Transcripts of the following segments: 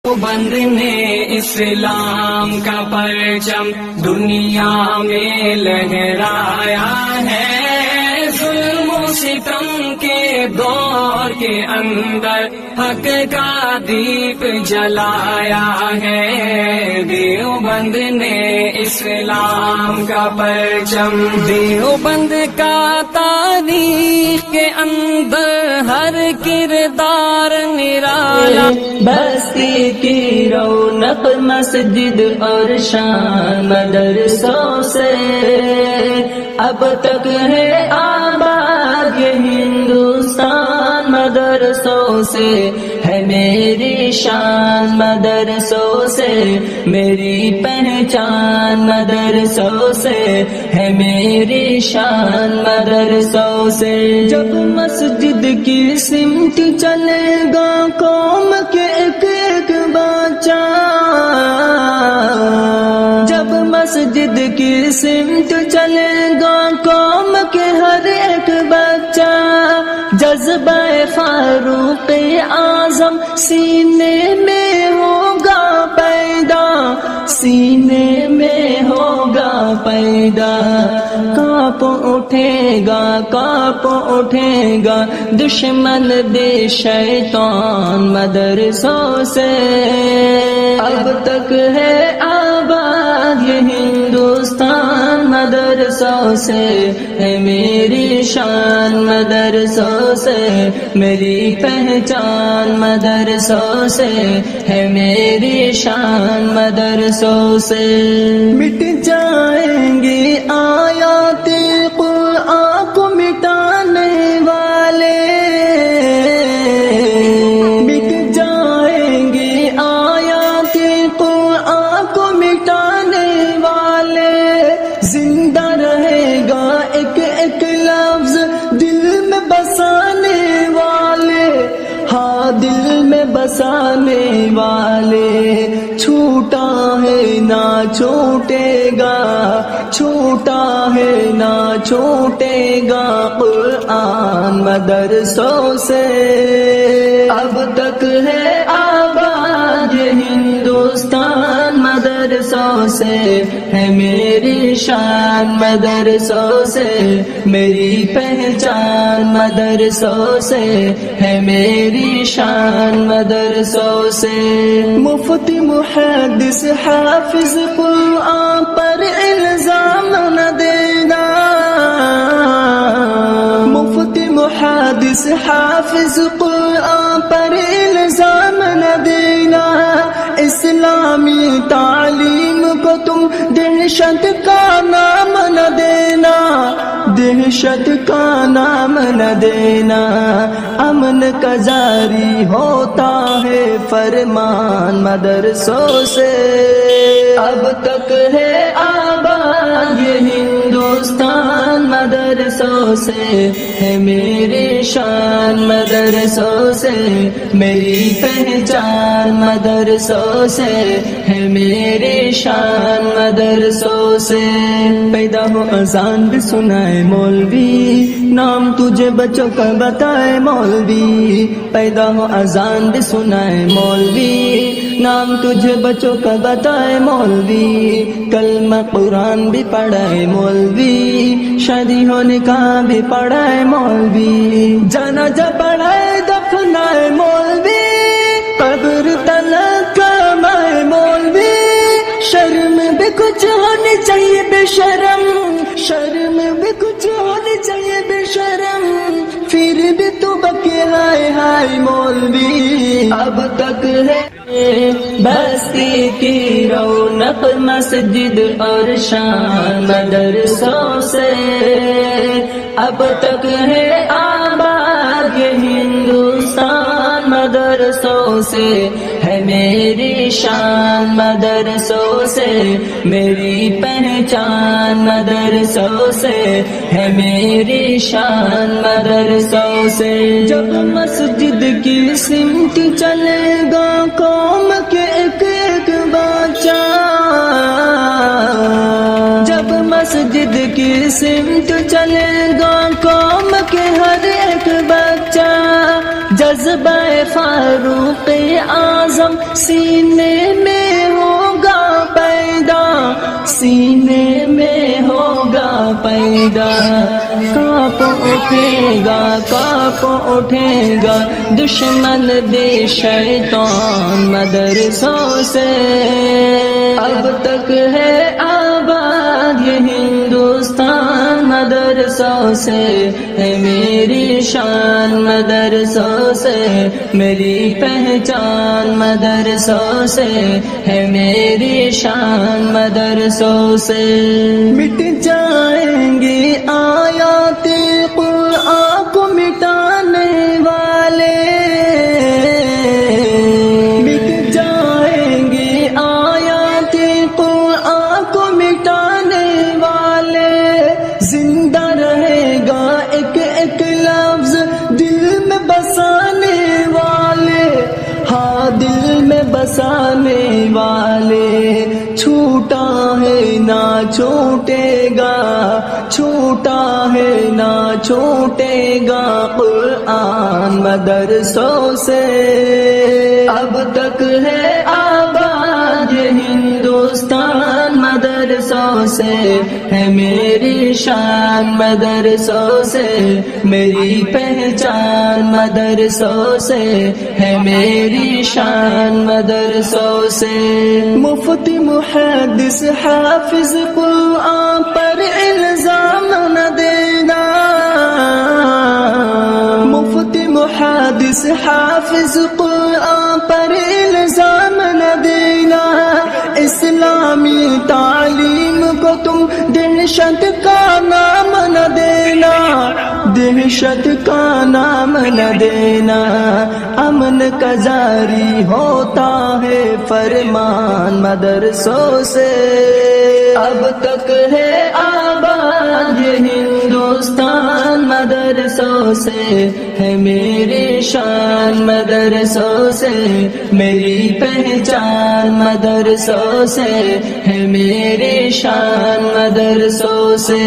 بند نے اسلام کا پرچم دنیا میں لہرایا ہے، ظلم و ستم کے دور کے اندر حق کا دیپ جلایا ہے۔ دیوبند نے اسلام کا پرچم، دیوبند کا تاریخ کے اندر ہر کردار نرالا، بستی کی رونق مسجد اور شان مدرسوں سے اب تک ہے آباد یہ ہندوستان، مدرسوں سے ہے میری شان، مدرسوں سے میری پہچان، مدرسوں سے ہے میری شان، مدرسوں سے۔ جب مسجد کی سمت چلے گا قوم کے ایک ایک بچہ، جب مسجد کی سمت چلے گا قوم کے ہر ایک بچہ، جذبہ فاروق اعظم سینے میں ہوگا پیدا، سینے میں ہوگا پیدا، کانپ اٹھے گا، کانپ اٹھے گا دشمن دے شیطان مدرسوں سے۔ اب تک ہے آباد یہ ہندوستان، مدرسوں سے ہے میری شان، مدرسوں سے میری پہچان، مدرسوں سے ہے میری شان، مدرسوں سے۔ مٹ جائیں گے آیات قرآن کو مٹانے والے، مٹ جائیں گے آیات قرآن کو مٹانے والے، زندہ رہے گا ایک ایک لفظ دل میں بسانے والے، ہاں دل میں بسانے والے۔ چھوٹا ہے نہ چھوٹے گا، چھوٹا ہے نہ چھوٹے گا قرآن مدرسوں سے۔ اب تک ہے آباد یہ ہندوستان، مدرسوں سے ہے میری شان، مدرسوں سے میری پہچان، مدرسوں سے ہے میری شان، مدرسوں سے۔ مفتی محدث حافظ قرآن پر الزام نہ دینا، مفتی محدث حافظ قرآن پر الزام نہ دینا، اسلامی تعلیم کو تم دہشت کا نام نہ دینا، دہشت کا نام نہ دینا۔ امن کا جاری ہوتا ہے فرمان مدرسوں سے، اب تک ہے آباد یہ ہندوستان، مدرسوں سے ہے میری شان، مدرسوں سے میری پہچان، مدرسوں سے ہے میری شان، مدرسوں سے۔ پیدا ہو اذان بھی سنائے مولوی، نام تجھے بچوں کا بتائے مولوی، پیدا ہو اذان بھی سنائے مولوی، نام تجھے بچوں کا بتائے مولوی، کلمہ قرآن بھی پڑھائے مولوی، شادی ہو نکاح بھی پڑھائے مولوی، جنازہ پڑھائے دفنائے مولوی، قبر تلک کمائے مولوی، شرم بھی کچھ ہونی چاہیے بے شرم، شرم بھی کچھ ہونی چاہیے بے شرم، پھر بھی تو بکے ہائے ہائے مولوی۔ اب تک ہے بستی کی رونق مسجد اور شان مدرسوں سے، اب تک ہے آباد یہ ہندوستان، مدرسوں سے ہے میری شان، مدرسوں سے میری پہچان، مدرسوں سے ہے میری شان، مدرسوں سے۔ جب مسجد کی سمت چلے گا قوم کے ایک ایک بچہ، جب مسجد کی سمت چلے گا قوم کے ہر ایک بچہ، جذبہ فاروق اعظم سینے میں ہوگا پیدا، سینے میں ہوگا پیدا، کانپ اٹھے گا دشمن دے شیطان مدرسوں سے۔ اب تک ہے آباد یہ ہندوستان مدرسوں سے، ہے میری شان مدرسوں سے، میری پہچان مدرسوں سے، ہے میری شان مدرسوں سے۔ مٹ جائیں گے آیات قرآن کو مٹانے والے، مٹ جائیں گے آیات قرآن کو مٹانے والے، زندہ رہے گا ایک ایک لفظ دل میں بسانے والے، ہاں دل میں بسانے والے۔ چھوٹا ہے نہ چھوٹے گا، چھوٹا ہے نہ چھوٹے گا قرآن مدرسوں سے۔ اب تک ہے آباد یہ ہندوستان مدرسوں سے، ہے میری شان مدرسوں سے، میری پہچان مدرسوں سے، ہے میری شان مدرسوں سے۔ مفتی محدث حافظ قرآن پر الزام نہ دینا، مفتی محدث حافظ قرآن پر الزام نہ دینا، اسلامی تعلیم کو تم دہشت کا نام نہ دینا، دہشت کا نام نہ دینا۔ امن کا جاری ہوتا ہے فرمان مدرسوں سے، اب تک ہے آباد یہ ہندوستان مدرسوں سے، ہے میری شان مدرسوں سے، میری پہچان مدرسوں سے، ہے میری شان مدرسوں سے۔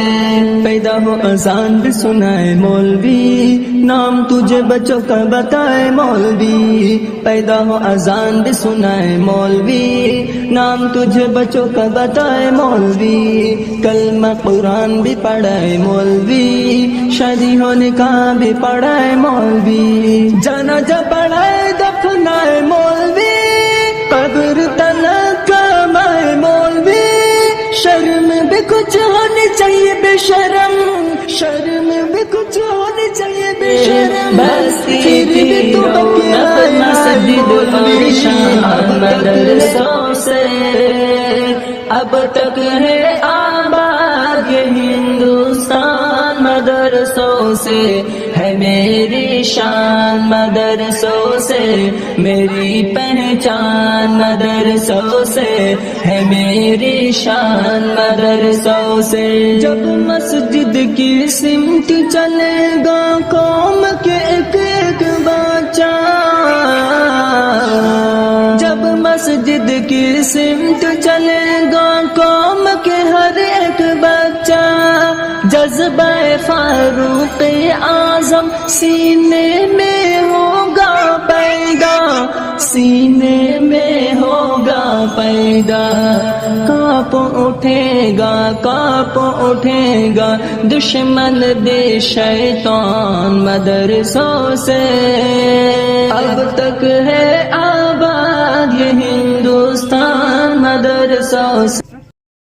پیدا ہو اذان بھی سنائے مولوی، نام تجھے بچوں کا بتائے مولوی، پیدا ہو اذان بھی سنائے مولوی، نام تجھے بچوں کا بتائے مولوی، کلمہ قرآن بھی پڑھائے مولوی، شادی ہونے کا بھی پڑھائے مولوی، جنازہ پڑھائے دفنائے مولوی، قبر تلک کمائے مولوی، شرم بھی کچھ ہونی چاہیے بے شرم، شرم بھی کچھ ہونی چاہیے بے شرم، بس پھر بھی تو بکیا مسجد اور شان مدرسوں سے۔ اب تک ہے آباد یہ ہندوستان مدرسوں سے، ہے میری شان مدرسوں سے، میری پہچان مدرسوں سے، ہے میری شان مدرسوں سے۔ جب مسجد کی سمت چلے گا قوم کے ایک ایک بچہ، جب مسجد کی سمت چلے گا قوم کے ہر ایک بچہ، جذبہ فاروق اعظم سینے میں ہوگا پیدا، سینے میں ہوگا پیدا، کانپ اٹھے گا دشمن دے شیطان مدرسوں سے۔ اب تک ہے آباد یہ ہندوستان مدرسوں سے۔